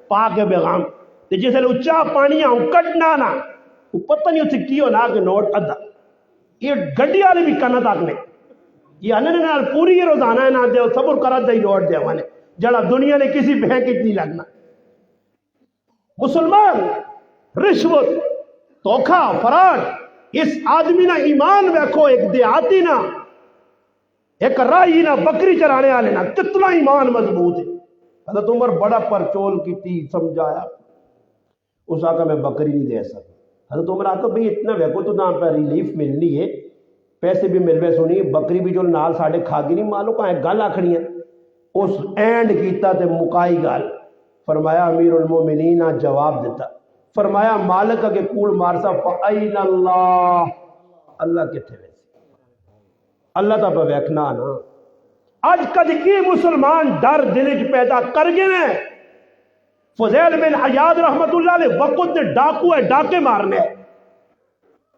پاک بیغام تے جسے لو چاہ پانی آؤں کٹنا نا وہ پتہ نہیں اسے کی ہونا کہ نوٹ ادھا یہ گھڑی والے بھی کنا تک نے یہ انہیں نال پوری یہ روزانہ ہے نا دے صبر کرا دے نوٹ دے ہمانے جڑا دنیا نے کسی بہن کی نہیں لگنا مسلمان رشوت توکھا فراڈ اس آدمی نہ ایمان ویکھو ایک دیہاتی نہ ایک رائی نہ بکری چرانے والے نہ کتنا ایمان مضبوط ہے حضرت عمر بڑا پرچول کی تھی سمجھایا اس آقا میں بکری نہیں دے سکتا حضرت عمر آقا بھئی اتنا ویکھو تو نہ پہ ریلیف ملنی ہے پیسے بھی ملوے سنی بکری بھی جو نال ساڑھے کھاگی نہیں مالو کہاں ایک گل آکھنی ہے اس اینڈ کیتا تے مکائی گل فرمایا امیر المومنین جواب دیتا فرمایا مالک کے کول مارسا فَأَيْنَ اللَّهِ اللہ کتھے ویسے اللہ تا پہ ویکھنا نا آج کد کی مسلمان ڈر دلج پیدا کر گئے فضیل بن عیاض رحمت اللہ علیہ وقت نے ڈاکو ہے ڈاکے مارنے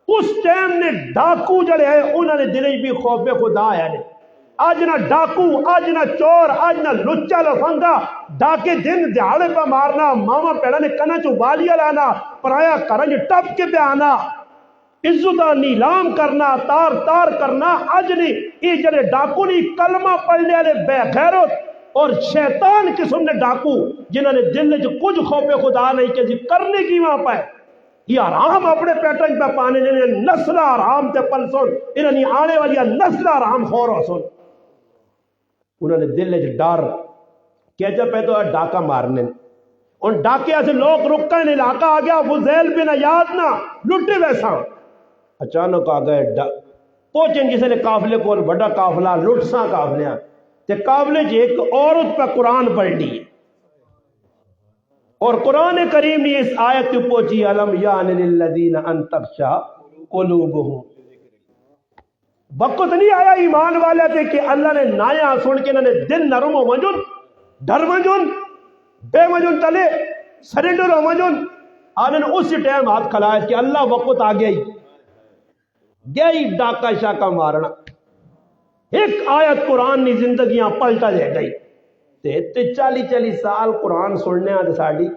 اس ٹائم نے ڈاکو جڑے ہیں انہوں نے دلج بھی خوف خدا آیا نے آج نہ ڈاکو آج نہ چور آج نہ لچا لفنگا ڈاکے دن دیہڑے پہ مارنا ماما پیڑا نے کنا چوبالیا لانا پرایا کرنج ٹپ کے پہ آنا عزتہ نیلام کرنا تار تار کرنا آج نہیں یہ جڑے ڈاکو نہیں کلمہ پڑھنے والے بے غیرت اور شیطان قسم نے ڈاکو جنہوں نے دل جو کچھ خوف خدا نہیں کہ کرنے کی وہاں پہ یہ آرام اپنے پیٹرن پہ پانے جنہیں نسل آرام تے پل سن انہیں آنے والی نسل آرام خور ہو سن انہوں نے دل جو ڈر کہتے پہ تو ڈاکہ مارنے ان ڈاکے سے لوگ رکا ان علاقہ آ گیا فضیل بن عیاض نہ لٹے ویسا اچانک آ گئے پہنچیں جسے نے قافلے کو بڑا قافلہ لٹ سا قافلیاں تے قافلے جی ایک عورت پہ قرآن پڑھ لی اور قرآن کریم نے اس آیت کی پہنچی علم یان للذین ان تخشع قلوبہم وقت نہیں آیا ایمان والے تھے کہ اللہ نے نایا سن کے انہوں نے دل نرم ہو مجن ڈر مجن بے مجن تلے سرنڈر ہو مجن آنے نے اسی ٹائم ہاتھ کھلایا کہ اللہ وقت آ گئی ڈاکہ شاکہ مارنا ایک آیت قرآن نے زندگیاں پلٹا دے گئی تے 40 سال قرآن سننے آتے ساڑی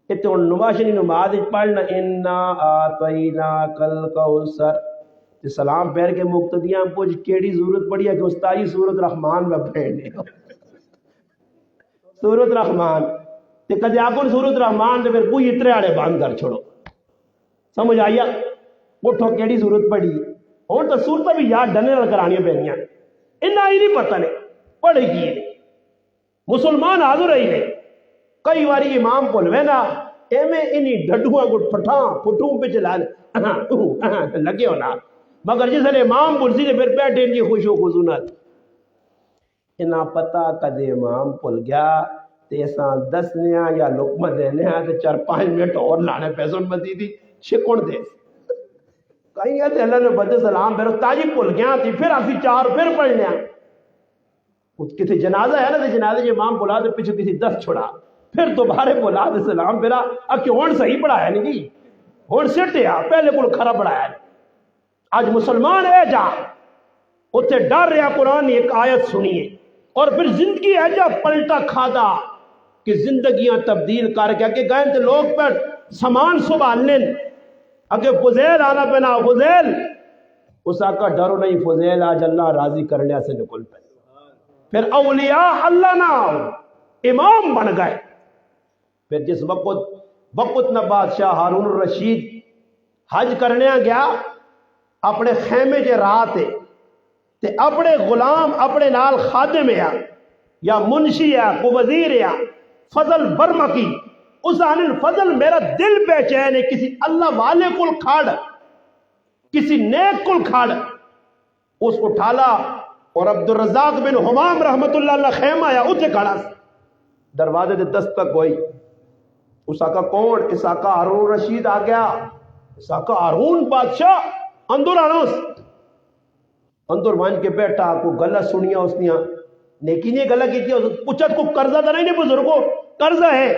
تے ان نواشنی نماز پڑھنا انا آتینا کل کوثر تے سلام پیر کے مقتدیاں پوچھ کیڑی ضرورت پڑی ہے کہ استائی سورت رحمان میں پڑھنے سورت رحمان تے کدے آکن سورت رحمان تے پھر کوئی اترے آڑے باندھ کر چھوڑو. سمجھ آئیا اٹھو کیڑی سورت پڑھی ہوں تو سورتیں بھی یاد ڈنے نال کرانی پینیاں انہاں ہی نہیں پتہ نے پڑھی کی نے مسلمان حاضر رہی نے کئی باری امام بولوے نا ایویں انہی ڈڈواں کو پٹھوں پہ چلا لگے ہونا مگر جس نے امام بولسی نے پھر بیٹھے ان کی خوش و خصونت انہاں پتہ کدے امام بھول گیا تے اساں دسنیاں یا لقمہ دینے تے 4-5 منٹ اور لانے پیسوں مزیدی چھکن دے کہیں گے اللہ نے بدے سلام پھر تاجی بھول گیا تھی پھر اسی 4 پھر پڑھ لیا کسی جنازہ ہے نا تو جنازے جو امام بلا دے پیچھے کسی 10 چھڑا پھر دوبارہ بلا دے سلام پھرا اب کہ ہون صحیح پڑھایا نہیں گی ہون سٹیا پہلے کل کھرا پڑھایا آج مسلمان ہے جا اتنے ڈر رہا قرآن ایک آیت سنیے اور پھر زندگی ہے جا پلٹا کھادا کہ زندگیاں تبدیل کر کے کہ گئے تھے لوگ پر سامان سنبھالنے اگے فضیل آنا پہنا فضیل اس کا ڈرو نہیں فضیل آج اللہ راضی کرنے سے نکل پہ پھر اولیاء اللہ نہ امام بن گئے پھر جس وقت نہ بادشاہ ہارون الرشید حج کرنے گیا اپنے خیمے کے رات تے اپنے غلام اپنے نال خادم یا منشی کو وزیر فضل برمکی اس آنن فضل میرا دل بے چین ہے کسی اللہ والے کل کھاڑ کسی نیک کل کھاڑ اس کو ٹھالا اور عبد الرزاق بن حمام رحمت اللہ اللہ خیمہ یا اتھے کھڑا دروازے دے دستک ہوئی اس آقا کون اس آقا ہارون رشید آ گیا اس آقا ہارون بادشاہ اندر آنوس اندر مان کے بیٹھا کو گلہ سنیا اس نے نیکی نے گلہ کی تھی پوچھت کو قرضہ تھا نہیں بزرگوں قرضہ ہے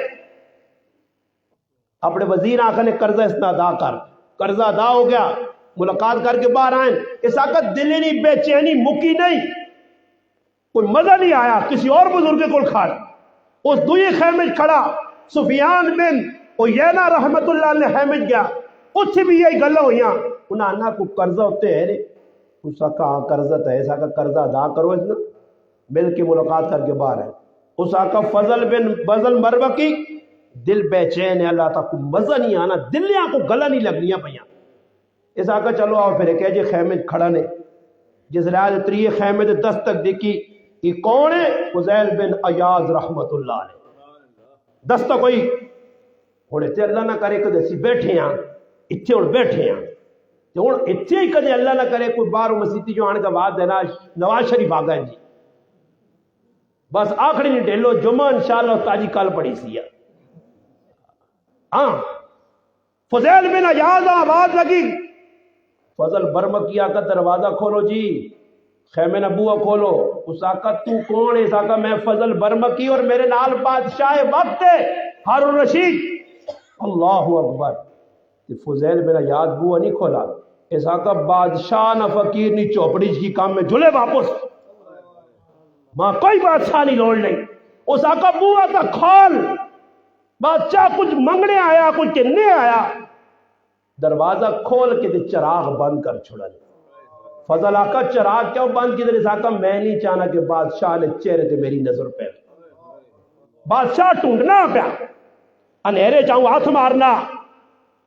اپنے وزیر آقا نے قرضہ اس نے ادا کر قرضہ ادا ہو گیا ملاقات کر کے باہر آئیں اس آقا دلی نہیں بے چینی مکی نہیں کوئی مزہ نہیں آیا کسی اور بزرگ کو کھاڑ اس دوئی خیمے کھڑا سفیان بن عیینہ رحمت اللہ علیہ خیمے گیا اتھی بھی یہی گلہ ہوئیاں انہاں نا کو قرضہ ہوتے ہیں اس آقا قرضہ ہے اس آقا قرضہ ادا کرو اس نے مل کے ملاقات کر کے باہر ہے اس آقا فضل بن بزل مربکی دل بے چین ہے اللہ تعالیٰ کو مزہ نہیں آنا دلیاں کو گلہ نہیں لگنیاں پہیاں اس آقا چلو آؤ پھر ایک جی خیمے کھڑا نے جس لحاظ تری خیمے دے دستک دیکھی یہ کون ہے فضیل بن عیاض رحمت اللہ علیہ دستک ہوئی ہونے تے اللہ نہ کرے کدے سی بیٹھے ہیں اتھے اور بیٹھے ہیں ہوں اتھے ہی کدے اللہ نہ کرے کوئی بارو مسیتی جو آنے کا بعد دینا نواز شریف آ گئے جی بس آخری نہیں ڈیلو جمعہ انشاءاللہ تاجی کل پڑی سی ہاں فضیل بن عیاض آواز لگی فضل برمکیا کا دروازہ کھولو جی خیمے نبوہ کھولو اس آقا تو کون ہے اس آقا میں فضل برمکی اور میرے نال بادشاہ وقت ہے ہارون رشید اللہ اکبر فضیل بن عیاض بوہ نہیں کھولا اس آقا بادشاہ نہ فقیر نہیں چوپڑی کی کام میں جھلے واپس ماں کوئی بادشاہ نہیں لوڑ نہیں اس آقا بوہ تا کھول بادشاہ کچھ منگنے آیا کچھ کہنے آیا دروازہ کھول کے دے چراغ بند کر چھوڑا لے فضل آقا چراغ کیوں بند کی دے آقا میں نہیں چاہنا کہ بادشاہ نے چہرے تے میری نظر پہ بادشاہ ٹونڈنا پیا انہیرے چاہوں ہاتھ مارنا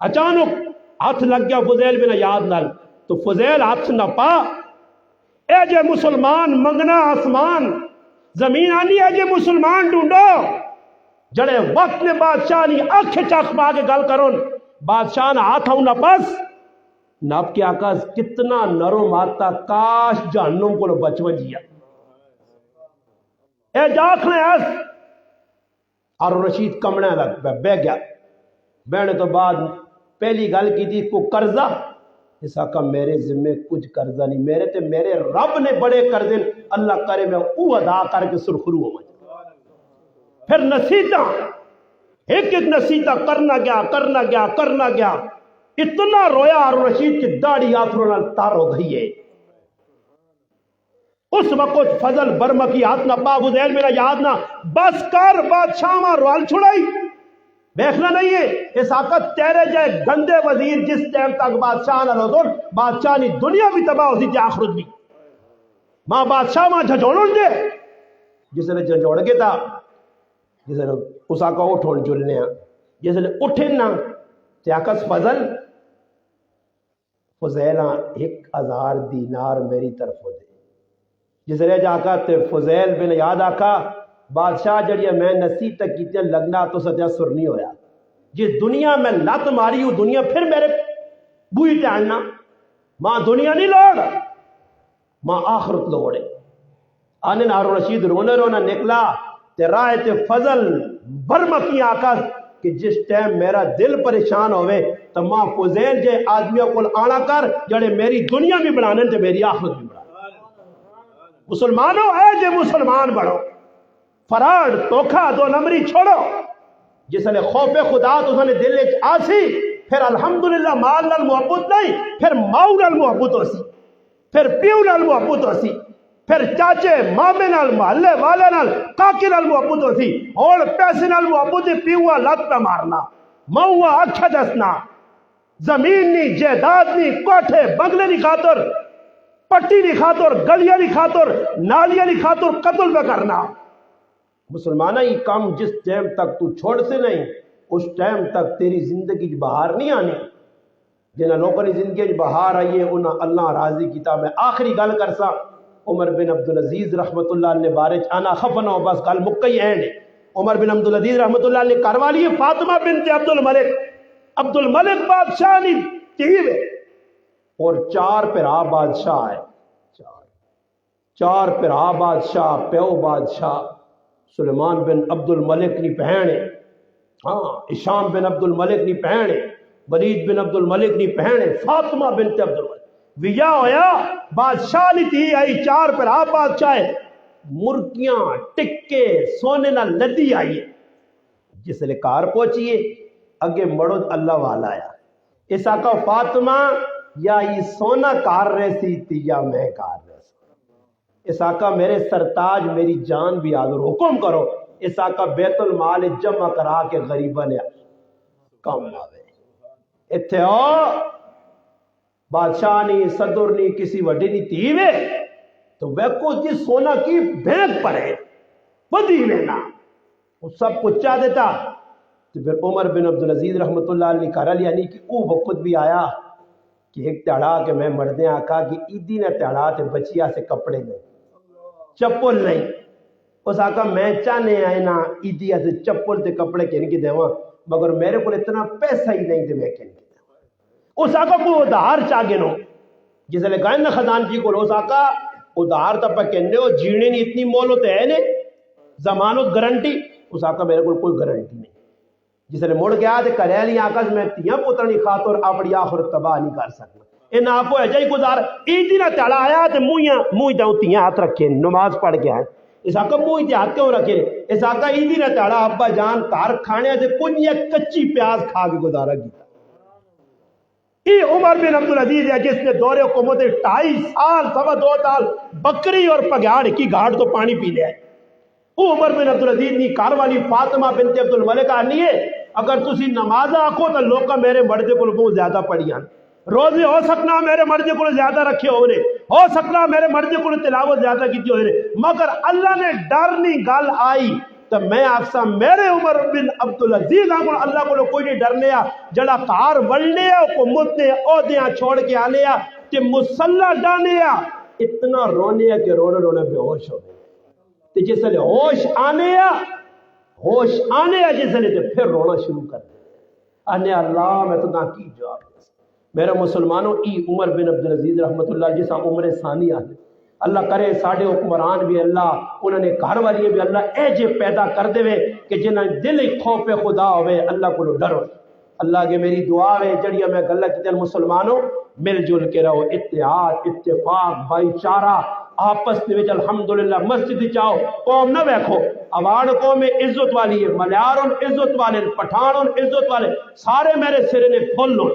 اچانک ہاتھ لگ گیا فضیل بن عیاض نال تو فضیل ہاتھ نہ پا اے جے مسلمان منگنا آسمان زمین آنی ہے جے مسلمان ڈھونڈو جڑے وقت نے بادشاہ نہیں اکھ چاک پا کے گل کرون بادشاہ نہ ہاتھ ہوں نہ پس نب کے آقا کتنا نرم آتا کاش جہنم کو بچون جیا اے جاکھنے ایس اور رشید کمنے لگ بے گیا بینے تو بعد پہلی گل کی تھی کو قرضہ اس آقا میرے ذمہ کچھ قرضہ نہیں میرے تے میرے رب نے بڑے قرضے اللہ کرے میں او ادا کر کے سرخرو ہو مجھے پھر نصیحتاں ایک نصیحتاں کرنا گیا اتنا رویا ہارون رشید کی داڑھی آتھروں نال تار ہو گئی ہے اس وقت فضل برمکی ہاتھ نہ پا فضیل میرا یاد نہ بس کر بادشاہ ماں روال چھڑائی دیکھنا نہیں ہے اس آقا تیرے جائے گندے وزیر جس ٹائم تک بادشاہ نہ روزن بادشاہ نہیں دنیا بھی تباہ ہوتی تھی آخرت بھی ماں بادشاہ ماں جھجوڑ دے جس نے جھجوڑ کے تھا جسے اس آقا اٹھون جلنے ہیں جسے اٹھن نا تے آقاس فضیلہ 1000 دینار میری طرف ہو دے جسے جا آقا تے فضیل بن یاد آقا بادشاہ جڑیا میں نصیب تک کیتے لگنا تو ستیا سر نہیں ہویا جس دنیا میں لت ماری ہوں دنیا پھر میرے بوئی ٹہلنا ماں دنیا نہیں لوڑ ماں آخرت لوڑے آنے ہارون رشید رونا رونا نکلا تے راہ تے فضل برمکی آقا کہ جس ٹائم میرا دل پریشان ہوئے تو ماں فضیل جے آدمیوں کو آنا کر جڑے میری دنیا بھی بڑھانے تے میری آخرت بھی بڑھانے مسلمانوں اے جے مسلمان بڑھو فراڈ توکھا دو نمبری چھوڑو جس نے خوف خدا تو نے دل آسی پھر الحمدللہ مال نال محبت نہیں پھر ماؤ نال محبت ہو سی پھر پیو نال محبت ہو سی پھر چاچے مامے نال محلے والے نال کاکی نال محبت ہو سی اور پیسے نال محبت پیوا لت نہ مارنا ماؤ اکھا دسنا زمین نہیں جائیداد نہیں کوٹھے بنگلے نہیں خاطر پٹی نہیں خاطر گلیاں نہیں خاطر نالیاں نہیں خاطر قتل نہ کرنا مسلمانہ یہ کام جس ٹائم تک تو چھوڑ سے نہیں اس ٹائم تک تیری زندگی بہار نہیں آنی جنہاں لوگوں نے زندگی بہار آئیے انہاں اللہ راضی کیتا میں آخری گل کرسا عمر بن عبدالعزیز رحمت اللہ نے بارچ آنا خفن ہو بس گل مکئی اینڈ عمر بن عبدالعزیز رحمت اللہ نے کروالی فاطمہ بنت عبد الملک بادشاہ نے تیوے اور 4 پھرا بادشاہ ہے 4 پھرا بادشاہ پیو بادشاہ سلیمان بن عبد الملک نی پہنے ہاں ہشام بن عبد الملک نی پہنے ولید بن عبد الملک نی پہنے فاطمہ بنت عبد الملک ویا ہویا بادشاہ نی تھی آئی 4 پھرا بادشاہ ہے مرکیاں ٹکے سونے نہ لدی آئی جس لئے کار پہنچیے اگے مڑود اللہ والا آیا اس آقا فاطمہ یا یہ سونا کار رہی تھی یا میں کار رہی اس آقا میرے سرتاج میری جان بھی آدھر حکم کرو اس آقا بیت المال جمع کرا کے غریبہ نے کام آوے اتھے ہو بادشاہ نہیں صدر نہیں کسی وڈی نہیں تیوے تو ویکو جی سونا کی بھینک پڑے وہ دیوے نا وہ سب کچھ چاہ دیتا تو پھر عمر بن عبدالعزیز رحمت اللہ علیہ کہا لیا نہیں کہ او وقت بھی آیا کہ ایک تیڑا کہ میں مردیں آقا کہ ایدی نے تیڑا تے بچیا سے کپڑے نہیں چپل نہیں اس آقا میں چاہنے آئے نا ایدی سے چپل تے کپڑے کہنے کی دیواں مگر میرے کو اتنا پیسہ ہی نہیں تے میں کہنے کی دیواں اس آقا کو ادھار چاہ گنو جسے لے کہنے نا خزان جی کو اس آقا ادھار تپا کہنے ہو جیڑے نہیں اتنی مولت ہے نے زمانت گارنٹی اس آقا میرے کو کوئی گارنٹی نہیں جس نے مڑ گیا تے کریلی آقا میں تیاں پترنی خاطر اپنی آخرت تباہ نہیں کر سکتا ان آپ کو ایجائی گزار ایدی نہ تیڑا آیا تے موئی داؤں تیاں ہاتھ رکھے نماز پڑھ کے آئے اس آقا موئی تے ہاتھ کیوں رکھے اس آقا ایدی نہ تیڑا ابا جان کار کھانے تے کچھ یہ کچی پیاز کھا کے گزارا گیا ای عمر بن عبدالعزیز ہے جس نے دور حکومت 2.5 سال 2.25 سال بکری اور پگاڑ کی گھاٹ تو پانی پی لیا ہے وہ عمر بن عبدالعزیز نے کار والی فاطمہ بنت عبد الملک آنی ہے اگر تسی نماز آکھو تو لوگا میرے مردے کو بہت زیادہ پڑھیاں روزے ہو سکنا میرے مردے کو زیادہ رکھے ہونے ہو سکنا میرے مردے کو تلاوت زیادہ کیتی ہونے مگر اللہ نے ڈرنی گل آئی تو میں آکسا میرے عمر بن عبدالعزیز آنکھوں اللہ کو کوئی نہیں ڈرنے جڑا کار وڑنے حکومت نے عہدیاں چھوڑ کے آنے کہ مسلح ڈانے اتنا رونے کہ رونے رونے بے ہوش ہو گئے جس لئے ہوش آنے جس لئے پھر رونا شروع کر دے آنے اللہ میں تو نہ کی جواب دے میرے مسلمانوں ای عمر بن عبدالعزیز رحمت اللہ جیسا عمر ثانی آنے اللہ کرے ساڑھے حکمران بھی اللہ انہوں نے گھر والی بھی اللہ ایجے پیدا کر دے کہ جنہیں دل خوف خدا ہوئے اللہ کو ڈر ہو اللہ کے میری دعا ہے جڑیاں میں گلہ کی دل مسلمانوں مل جل کے رہو اتحاد اتفاق بھائی چارہ آپس میں الحمدللہ مسجد چاہو قوم نہ بیکھو اوان قوم عزت والی ہے ملیارون عزت والے پٹھانون عزت والے سارے میرے سرے نے کھول لو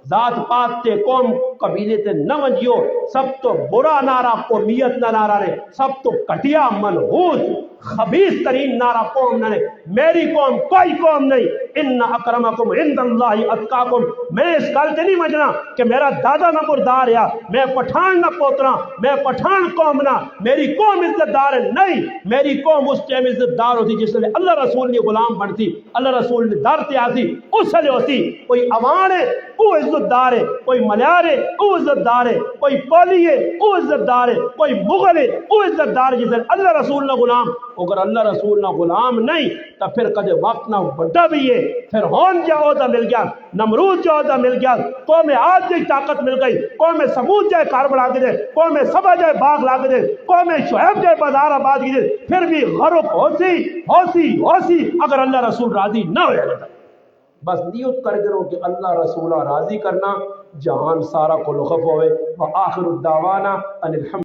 ذات پات تے قوم قبیلے تے نہ ونجیو، سب تو برا نعرہ قومیت نہ نعرہ نے، سب تو گھٹیا منحوس خبیث ترین نعرہ قوم نے، میری قوم کوئی قوم نہیں، ان اکرمکم عند اللہ اتقاکم۔ میں اس گل تے نہیں مجنا کہ میرا دادا نہ مردار ہے، میں پٹھان نہ پوترا، میں پٹھان قوم نہ، میری قوم عزت دار ہے، نہیں، میری قوم اس ٹائم عزت دار ہوتی جس لئے اللہ رسول نے غلام بنتی، اللہ رسول نے دار تے آتی، اس لئے ہوتی۔ کوئی عوان ہے وہ عزت دار ہے، کوئی ملیار ہے وہ عزت دار ہے، کوئی پولی ہے وہ عزت دار ہے، کوئی مغل ہے وہ عزت دار ہے جس لئے اللہ رسول نے غلام۔ اگر اللہ رسول نہ غلام نہیں تو پھر کدے وقت نہ بڑا بھی ہے، پھر ہون جو عہدہ مل گیا، نمرود جو عہدہ مل گیا، قوم عاد کی طاقت مل گئی، قوم سمود جائے کار بڑھا کے دے، قوم سبا جائے باغ لا کے دے، قوم شعیب جائے بازار آباد کی دے، پھر بھی غرق ہوسی اگر اللہ رسول راضی نہ ہوئے گا۔ بس نیت کر کے رو کہ اللہ رسولہ راضی کرنا، جہان سارا کو لخف ہوئے۔ وآخر الدعوانا ان الحمد